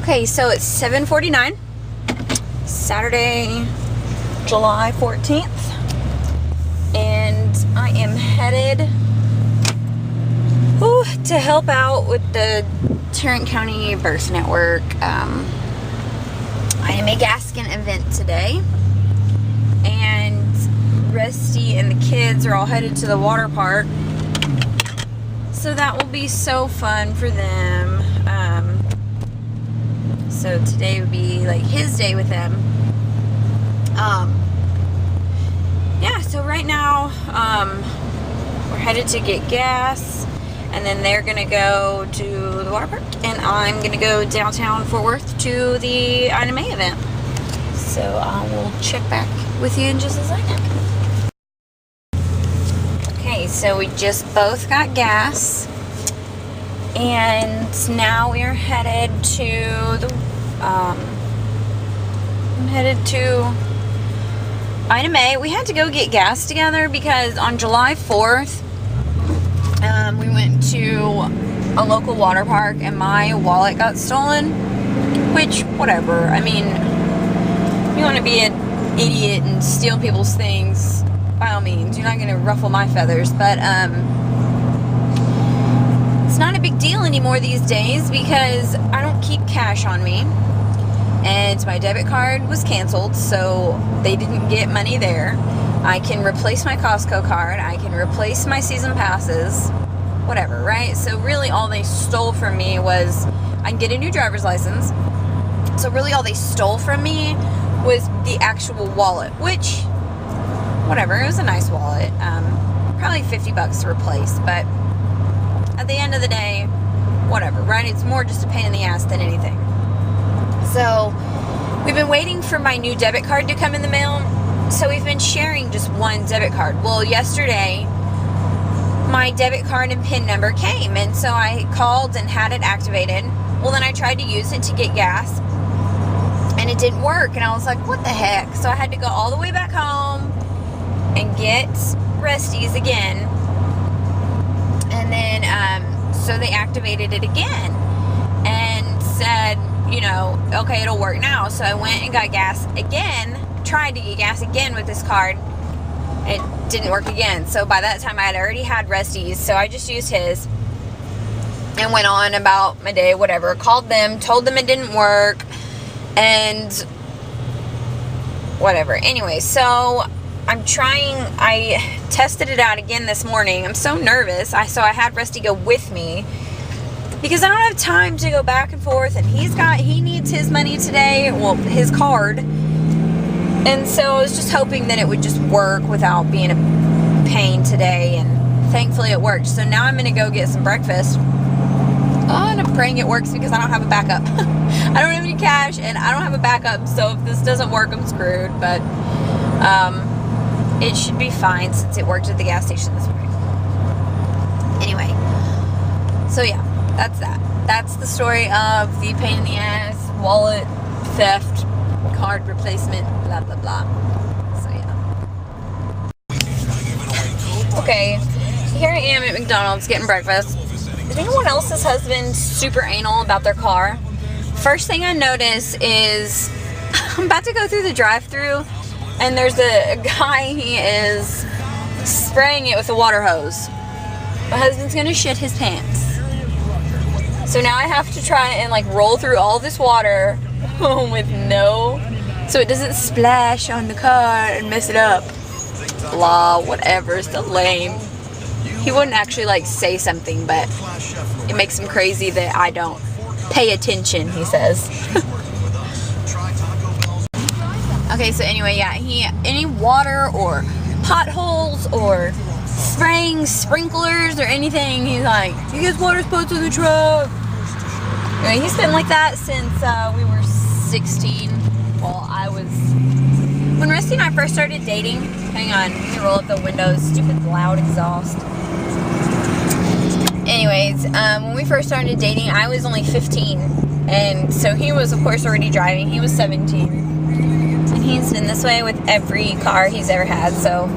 Okay, so it's 7:49, Saturday, July 14th, and I am headed to help out with the Tarrant County Birth Network IMA Gaskin event today, and Rusty and the kids are all headed to the water park, so that will be so fun for them. So today would be like his day with them. Yeah, so right now we're headed to get gas, and then they're gonna go to the water park, and I'm gonna go downtown Fort Worth to the IMA event. So I will check back with you in just a second. Okay, so we just both got gas, and now we are headed to the I'm headed to IMA. We had to go get gas together because on July 4th we went to a local water park and my wallet got stolen, which, whatever. I mean, you want to be an idiot and steal people's things, by all means. You're not going to ruffle my feathers, but it's not a big deal anymore these days because I don't keep cash on me, and my debit card was canceled, so they didn't get money there. I can replace my Costco card, I can replace my season passes, whatever, right? So really all they stole from me was, I can get a new driver's license, so really all they stole from me was the actual wallet, which, whatever, it was a nice wallet, probably $50 to replace, but at the end of the day, whatever, right? It's more just a pain in the ass than anything. So we've been waiting for my new debit card to come in the mail, so we've been sharing just one debit card. Well, yesterday my debit card and PIN number came, and so I called and had it activated. Well, then I tried to use it to get gas, and it didn't work, and I was like, what the heck? So I had to go all the way back home and get Rusty's again, and then so they activated it again and said, you know, okay, it'll work now. So I went and got gas again, tried to get gas again with this card. It didn't work again. So by that time I had already had Rusty's, so I just used his and went on about my day, whatever. Called them, told them it didn't work, and whatever. Anyway, so I tested it out again this morning. I'm so nervous. So I had Rusty go with me because I don't have time to go back and forth, and he needs his money today, well, his card. And so I was just hoping that it would just work without being a pain today, and thankfully it worked. So now I'm going to go get some breakfast. And I'm praying it works because I don't have a backup. I don't have any cash, and I don't have a backup, so if this doesn't work, I'm screwed. But it should be fine since it worked at the gas station this morning. Anyway, so yeah, that's that. That's the story of the pain in the ass, wallet theft, card replacement, blah, blah, blah. So yeah. Okay, here I am at McDonald's getting breakfast. Is anyone else's husband super anal about their car? First thing I notice is I'm about to go through the drive-thru, and there's a guy, he is spraying it with a water hose. My husband's gonna shit his pants. So now I have to try and like roll through all this water with so it doesn't splash on the car and mess it up. Blah, whatever, it's so lame. He wouldn't actually like say something, but it makes him crazy that I don't pay attention, he says. Okay, so anyway, yeah, any water or potholes or spraying sprinklers or anything, he's like, you get water spots in the truck. Anyway, he's been like that since we were 16. Well, when Rusty and I first started dating, hang on, let me roll up the windows, stupid loud exhaust. Anyways, when we first started dating, I was only 15, and so he was, of course, already driving. He was 17. And he's been this way with every car he's ever had, so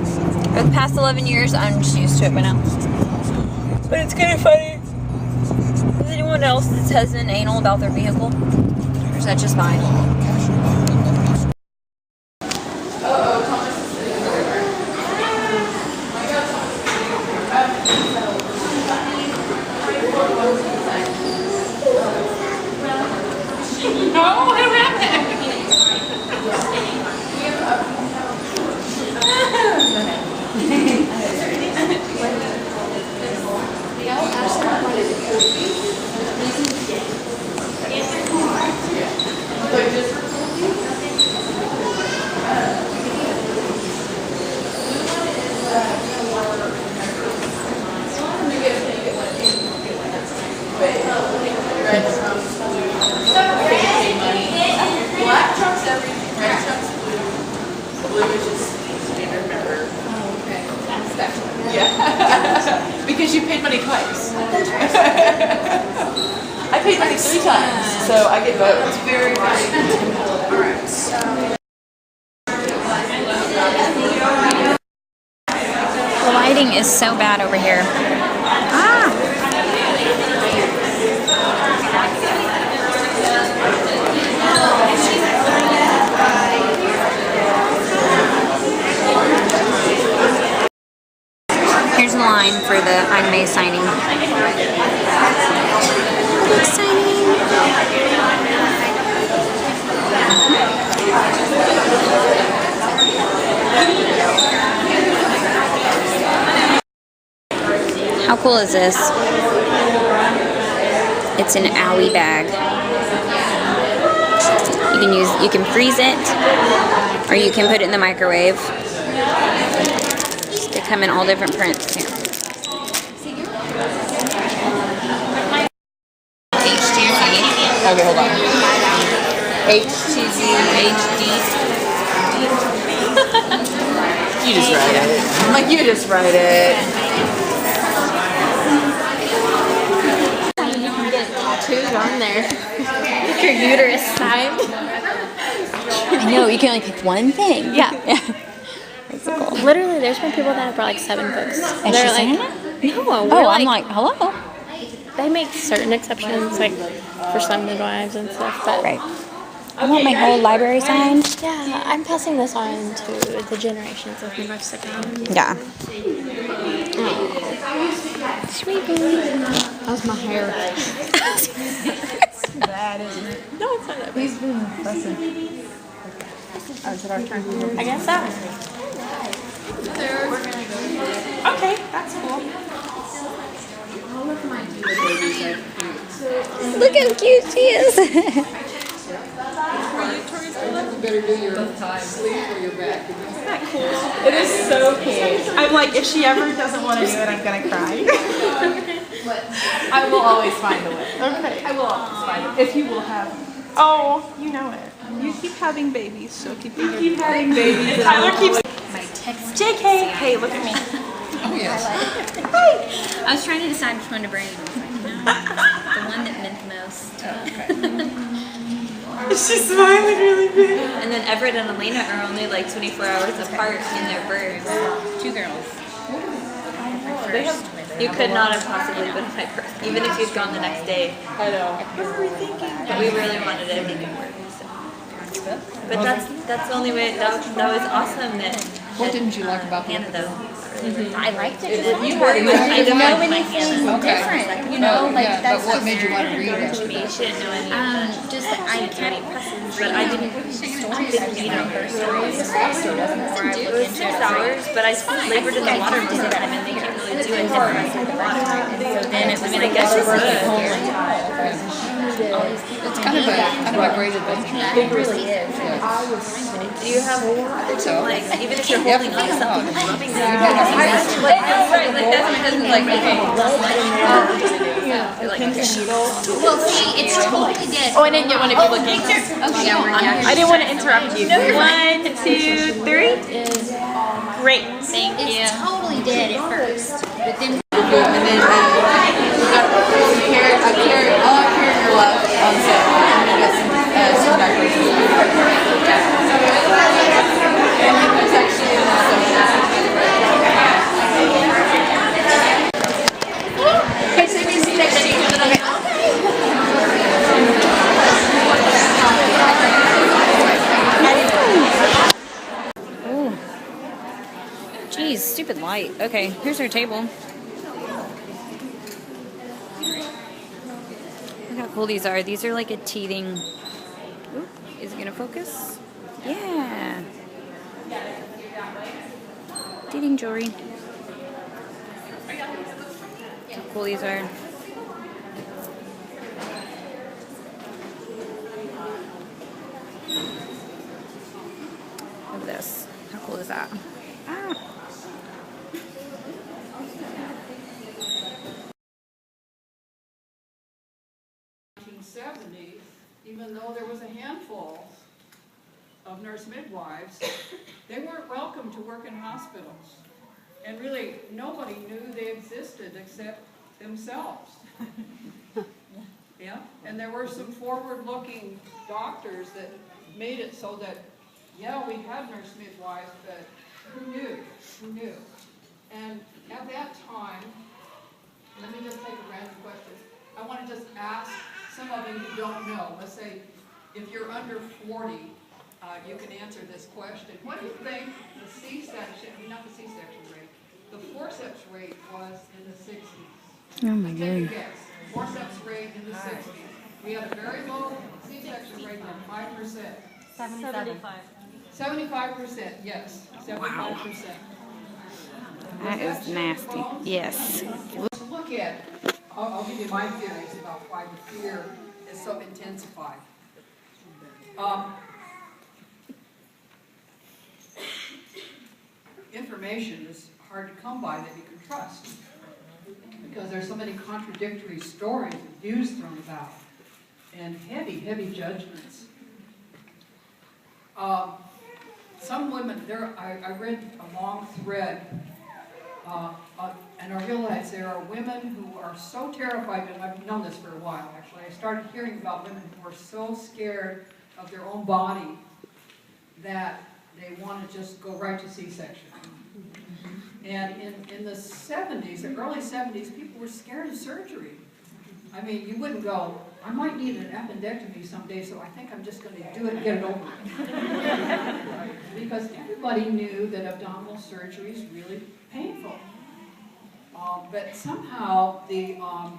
for the past 11 years, I'm just used to it by now. But it's kind of funny. Is anyone else's husband anal about their vehicle? That's just fine. Black truck's everything, red truck's blue. Blue is just standard member. Oh, okay. Special. Yeah. Because you paid money twice. I paid money 3 times, so I get both. It's very, very good. Alright. The lighting is so bad over here. Ah! Here's the line for the anime signing. How cool is this? It's an owie bag. You can freeze it, or you can put it in the microwave. They come in all different prints too. Okay, hold on. HTZ, HD. You just write it. I'm like, you just write it. You can get tattoos on there. Like your uterus signed. I know, you can only pick one thing. Yeah. That's so cool. Literally, there's been people that have brought like 7 books. And They're she's saying like, it? no, Oh, we're I'm like, hello. they make certain exceptions, like for some midwives and stuff. But Right. I want my whole library signed. yeah, I'm passing this on to the generations of midwives to come. Yeah. Sweet baby. How's my hair? Bad, isn't it? No, it's not that bad. He's been fussing. Is it our turn? I guess so. Okay, that's cool. Look how cute she is. It is so cute. I'm like, if she ever doesn't want to do it, I'm gonna cry. I will always find a way. Okay. I will always find it. If you will have. Oh, you know it. You keep having babies, so keep having babies. Tyler keeps. My text. JK. Hey, look at me. Oh, yes. I was trying to decide which one to bring. The one that meant the most. She's smiling really big. And then Everett and Elena are only like 24 hours apart in their births. 2 girls. You could not have possibly been my birth, even if you'd gone the next day. I know. But we really wanted to make it work. So. But that's the only way. That was awesome. What didn't you like about Hannah though? I liked it. You were kind of like my anything Hannah. different, you know, like yeah, that's but what made you want to read it? You didn't know any of that. just that I can't But I didn't need them. It was 6 hours, but I labored in the water most of the time, and they can't really do it in the rest of the water. And I mean, I guess it's good. It's kind of a great adventure. It really is. Do you have like, even if you're holding on to something, dropping it? Right, like that's my husband's like, okay, well, see, it's totally dead. Oh, I didn't get one of you looking. Okay, yeah, we're I didn't want to interrupt you. 1, 2, 3. Great. Thank you. It's totally dead at first, but then And then we got some carrot, all carrot your love on sale. And we got some diapers. And it was actually in the social. light. Okay, here's our table. Look how cool these are. These are like a teething. Ooh, is it gonna focus? Yeah. Teething jewelry. How cool these are. Look at this. How cool is that? Ah. 1970s, even though there was a handful of nurse midwives, they weren't welcome to work in hospitals. And really, nobody knew they existed except themselves. Yeah, and there were some forward-looking doctors that made it so that, yeah, we had nurse midwives, but who knew? Who knew? And at that time, let me just take a random question. I want to just ask some of you who don't know. Let's say if you're under 40, you can answer this question. What do you think the C-section, not the C-section rate, the forceps rate was in the 60s? Oh my Take a god. guess. Forceps rate in the 60s. We had a very low C-section rate of 5%. 75. 75%, yes. 75%. That is nasty. Yes. Let's look at, I'll give you my theories about why the fear is so intensified. Information is hard to come by that you can trust because there's so many contradictory stories and views thrown about and heavy, heavy judgments. Some women, I read a long thread and I realized there are women who are so terrified, and I've known this for a while actually. I started hearing about women who are so scared of their own body that they want to just go right to C-section. And in the 70s, the early 70s, people were scared of surgery. I mean, you wouldn't go, I might need an appendectomy someday, so I think I'm just going to do it and get it over with. Because everybody knew that abdominal surgery is really painful. But somehow, I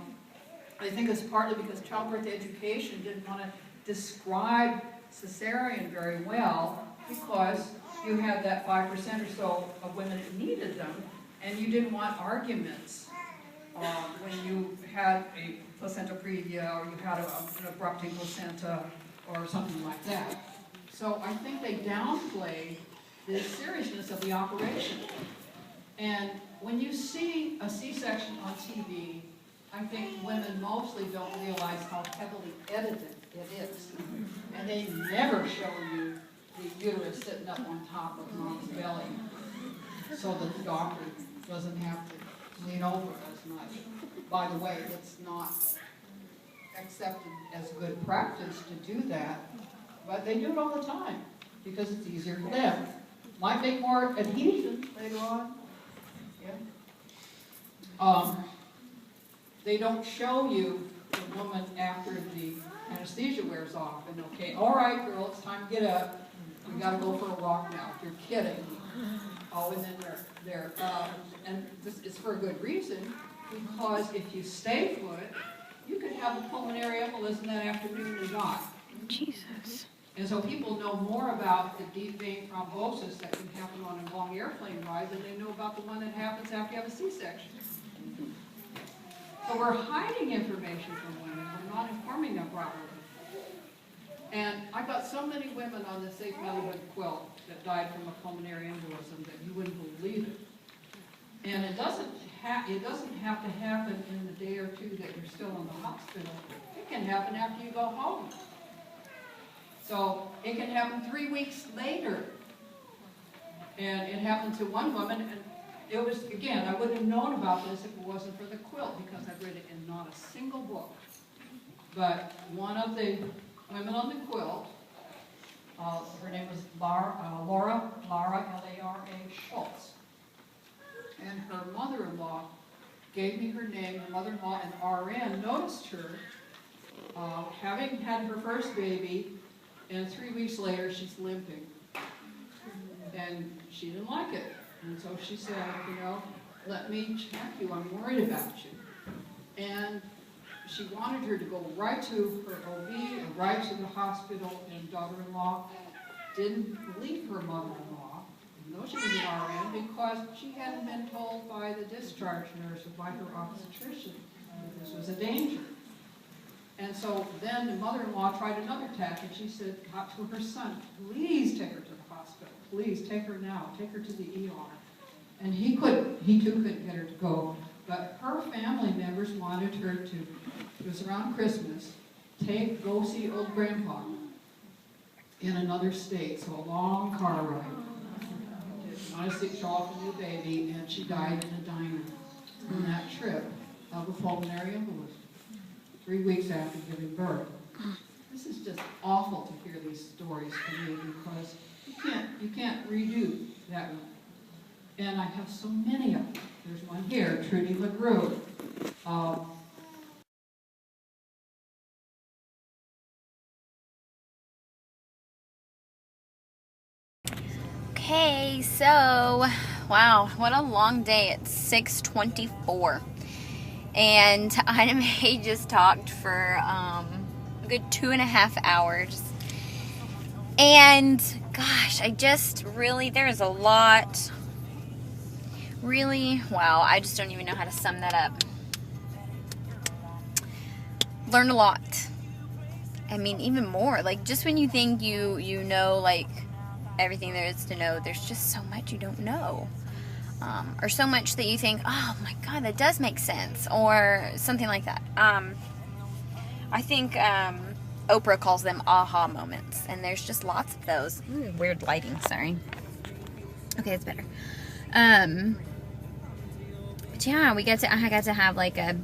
think it's partly because childbirth education didn't want to describe cesarean very well, because you had that 5% or so of women that needed them, and you didn't want arguments when you had a placenta previa or you had an abrupting placenta or something like that. So I think they downplayed the seriousness of the operation. And when you see a C-section on TV, I think women mostly don't realize how heavily edited it is. And they never show you the uterus sitting up on top of mom's belly so that the doctor doesn't have to lean over as much. By the way, it's not accepted as good practice to do that, but they do it all the time because it's easier for them. Might make more adhesion later on. Yeah. They don't show you the woman after the anesthesia wears off and okay, all right, girl, it's time to get up. We got to go for a walk now. You're kidding. Oh, and then and this is for a good reason, because if you stay put, you could have a pulmonary embolism that afternoon or not. Jesus. And so people know more about the deep vein thrombosis that can happen on a long airplane ride than they know about the one that happens after you have a C-section. So we're hiding information from women. We're not informing them properly. And I got so many women on the Safe Motherhood quilt that died from a pulmonary embolism that you wouldn't believe it. And it doesn't have to happen in the day or two that you're still in the hospital. It can happen after you go home. So it can happen 3 weeks later. And it happened to one woman, and it was, again, I wouldn't have known about this if it wasn't for the quilt, because I've read it in not a single book. But one of the women on the quilt, her name was Laura, L-A-R-A Schultz. And her mother-in-law gave me her name. Her mother-in-law, an RN, noticed her having had her first baby, and 3 weeks later she's limping. And she didn't like it. And so she said, you know, let me check you, I'm worried about you. And she wanted her to go right to her OB or right to the hospital, and daughter-in-law didn't believe her mother-in-law, even though she was an RN, because she hadn't been told by the discharge nurse or by her obstetrician that this was a danger. And so then the mother-in-law tried another tack, and she said, got to her son, please take her to the hospital, please take her now, take her to the ER. And he too couldn't get her to go. But her family members wanted her to, it was around Christmas, go see old grandpa in another state, so a long car ride. I show off a new baby, and she died in a diner on that trip of a pulmonary embolism, 3 weeks after giving birth. This is just awful to hear these stories to me, because you can't redo that one. And I have so many of them. There's one here, Trudy LaGrue. Okay, so, wow, what a long day. It's 6:24. And Ina May just talked for a good 2.5 hours. And, gosh, there's a lot. Really, wow, I just don't even know how to sum that up. Learned a lot. I mean, even more. Like, just when you think you know, like, everything there is to know, there's just so much you don't know. Or so much that you think, oh my God, that does make sense. Or something like that. I think Oprah calls them aha moments. And there's just lots of those. Ooh, weird lighting, sorry. Okay, it's better. But yeah, I got to have like a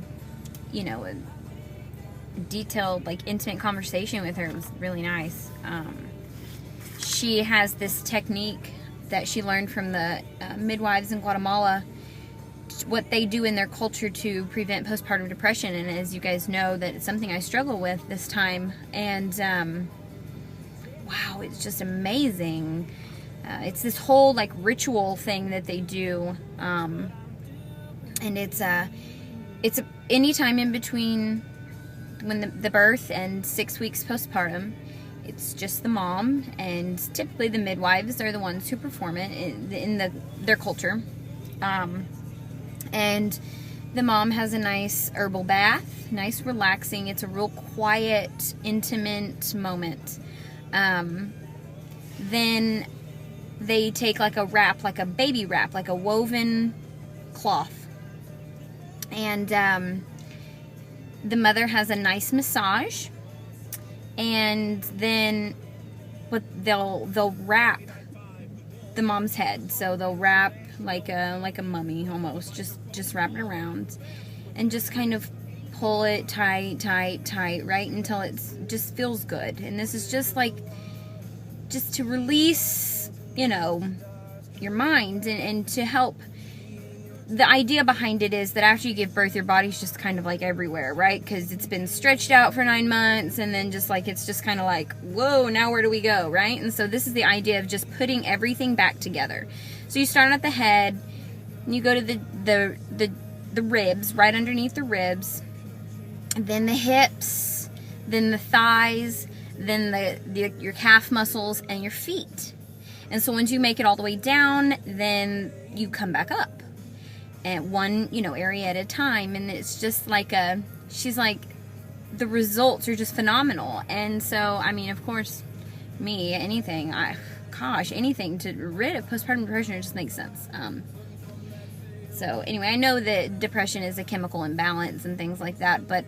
detailed, like, intimate conversation with her. It was really nice. She has this technique that she learned from the midwives in Guatemala, what they do in their culture to prevent postpartum depression. And as you guys know, that it's something I struggle with this time. And wow, it's just amazing. It's this whole, like, ritual thing that they do, and it's any time in between when the birth and 6 weeks postpartum. It's just the mom, and typically the midwives are the ones who perform it in their culture. And the mom has a nice herbal bath, nice relaxing. It's a real quiet, intimate moment. Then they take like a wrap, like a baby wrap, like a woven cloth. And the mother has a nice massage. And then they'll wrap the mom's head. So they'll wrap like a mummy almost. Just wrap it around. And just kind of pull it tight, right? Until it just feels good. And this is just to release, your mind and to help. The idea behind it is that after you give birth, your body's just kind of like everywhere, right? Because it's been stretched out for 9 months, and then it's just kind of like, whoa, now where do we go, right? And so this is the idea of just putting everything back together. So you start at the head, and you go to the ribs, right underneath the ribs, then the hips, then the thighs, then your calf muscles, and your feet. And so once you make it all the way down, then you come back up. And one, area at a time. And it's just she's like, the results are just phenomenal. And so, I mean, of course, anything to rid of postpartum depression, it just makes sense. So anyway, I know that depression is a chemical imbalance and things like that, but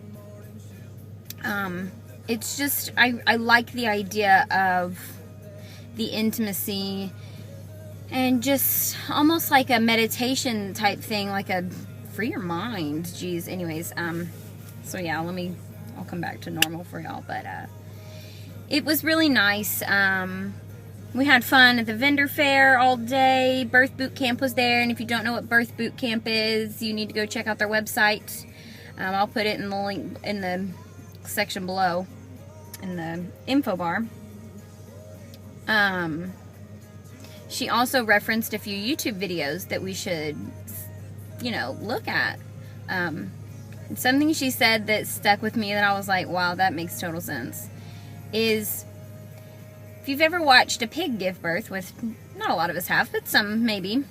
it's just, I like the idea of the intimacy. And just almost like a meditation type thing, like a free your mind. Geez, anyways, so yeah, I'll come back to normal for y'all. But it was really nice. We had fun at the vendor fair all day. Birth Boot Camp was there, and if you don't know what Birth Boot Camp is, you need to go check out their website. I'll put it in the link in the section below, in the info bar. she also referenced a few YouTube videos that we should, you know, look at. Something she said that stuck with me that I was like, wow, that makes total sense, is if you've ever watched a pig give birth, with not a lot of us have, but some maybe,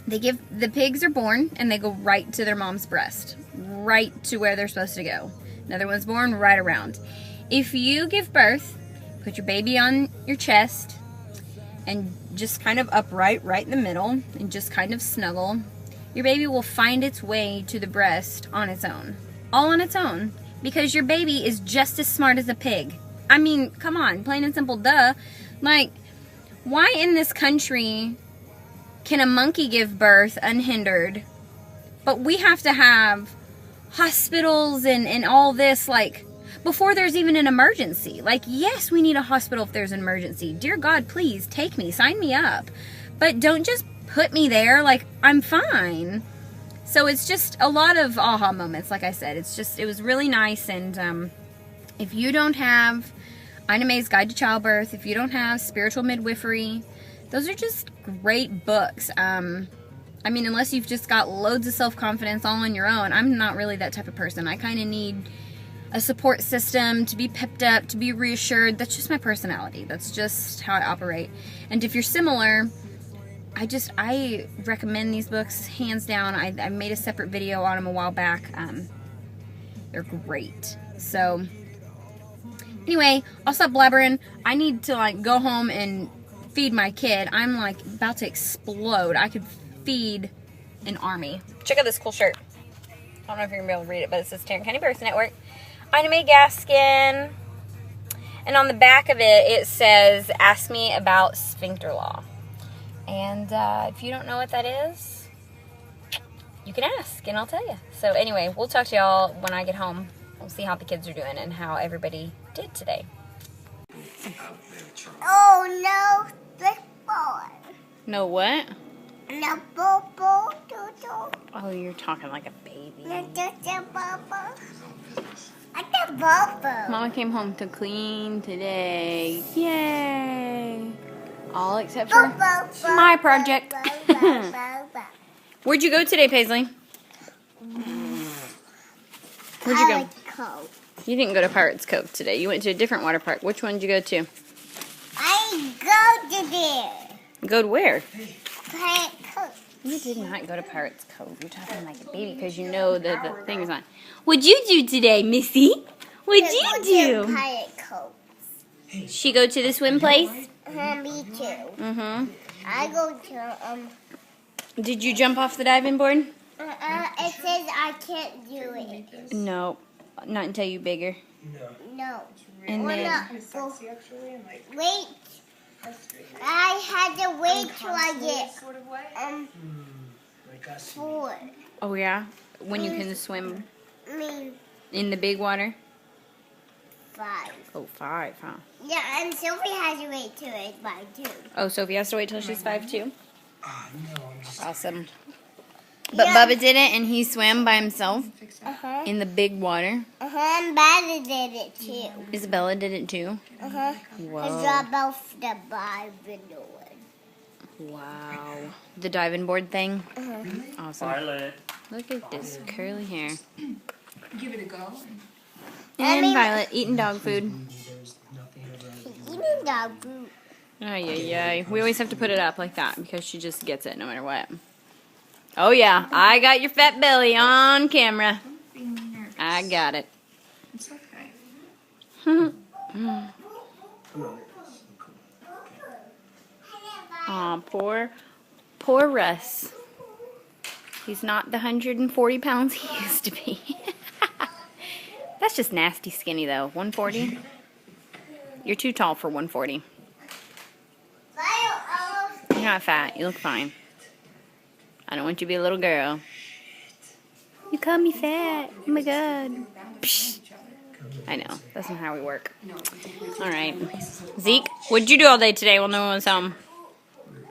the pigs are born and they go right to their mom's breast, right to where they're supposed to go. Another one's born right around. If you give birth, put your baby on your chest and just kind of upright right in the middle and just kind of snuggle, your baby will find its way to the breast on its own. All on its own. Because your baby is just as smart as a pig. I mean, come on, plain and simple, duh. Like, why in this country can a monkey give birth unhindered, but we have to have hospitals and all this, like, before there's even an emergency? Like, yes, we need a hospital if there's an emergency. Dear God, please take me, sign me up. But don't just put me there, like, I'm fine. So it's just a lot of aha moments, like I said. It was really nice. And if you don't have Ina May's Guide to Childbirth, if you don't have Spiritual Midwifery, those are just great books. I mean, unless you've just got loads of self-confidence all on your own, I'm not really that type of person. I kind of need a support system to be pepped up, to be reassured. That's just my personality. That's just how I operate. And if you're similar, I recommend these books hands down. I made a separate video on them a while back. They're great. So anyway, I'll stop blabbering. I need to like go home and feed my kid. I'm like about to explode. I could feed an army. Check out this cool shirt. I don't know if you're gonna be able to read it, but it says Tarrant County Birth Network. Ina May Gaskin. And on the back of it, it says, ask me about sphincter law. And if you don't know what that is, you can ask and I'll tell you. So anyway, we'll talk to y'all when I get home. We'll see how the kids are doing and how everybody did today. Oh no, big boy. No what? No bobo, dodo. Oh, you're talking like a baby. No dodo, bobo. I got bobo. Mama came home to clean today. Yay! All except for my project. Where'd you go today, Paisley? Where'd you go? You didn't go to Pirates Cove today. You went to a different water park. Which one did you go to? I go to there. Go to where? Pirates Cove. You did not go to Pirates Cove. You're talking like a baby because you know that the thing is on. What'd you do today, Missy? What'd you do? Pirates Cove. She go to the swim place? Me too. Mm-hmm. I go to Did you jump off the diving board? It says I can't do it. No, not until you're bigger. No. And then Wait. I had to wait till I get 4. oh yeah, when you can swim Me in the big water. 5. Oh, 5, huh? Yeah, and Sophie has to wait till it's by 2. Oh, Sophie has to wait till she's 5 too. Awesome. But Yeah. Bubba did it, and he swam by himself Uh-huh. in the big water. And Bella did it too. Isabella did it too. I Whoa! dropped off the Bible one. Wow! The diving board thing. Awesome. Violet. Look at this curly hair. Give it a go. And Violet eating dog food. Eating dog food. Ay, ay, ay. We always have to put it up like that because she just gets it no matter what. Oh yeah, I got your fat belly on camera. I got it. It's okay. Aw, poor Russ. He's not the 140 pounds he used to be. That's just nasty skinny though. 140? You're too tall for 140. You're not fat. You look fine. I don't want you to be a little girl. You call me fat. Oh my god. Psh. I know. That's not how we work. Alright. Zeke, what'd you do all day today while no one was home?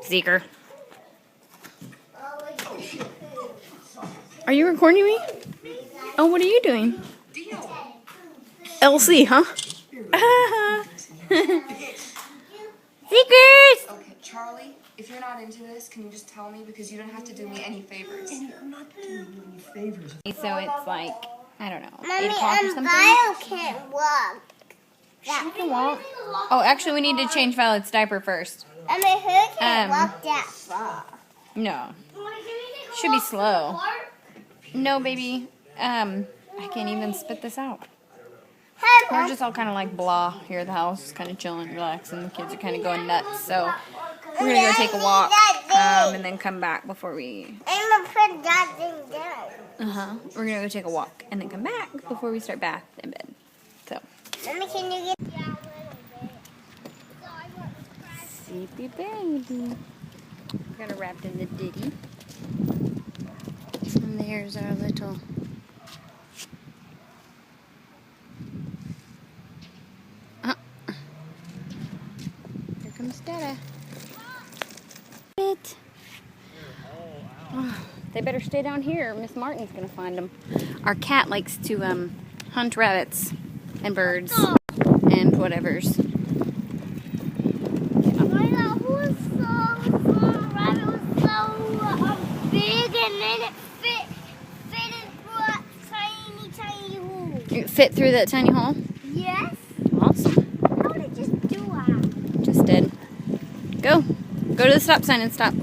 Zeker. Are you recording me? Oh, what are you doing? LC, huh? Zekers! Okay, Charlie. if you're not into this, can you just tell me? Because you don't have to do me any favors. So it's like, I don't know, 8 Mommy, o'clock or something? Violet can't walk. She can walk. Oh, actually, we need to change Violet's diaper first. I mean, who can't Um, walk that far? No. Should be slow. No, baby. I can't even spit this out. We're just all kind of like blah here at the house, kind of chilling, relaxing. The kids are kind of going nuts, so we're gonna go take a walk and then come back before we. I'm gonna put that thing down. We're gonna go take a walk and then come back before we start bath in bed. So. Mommy, can you get down Sleepy baby. Got her wrapped in the ditty. And there's our little. Here comes Dada. It. Oh, they better stay down here. Miss Martin's gonna find them. Our cat likes to hunt rabbits and birds and whatevers. Rabbit was so big, and then it fit into a tiny hole. It fit through that tiny hole? Yes. Awesome. How did it just do that? Just did. Go. Go to the stop sign and stop.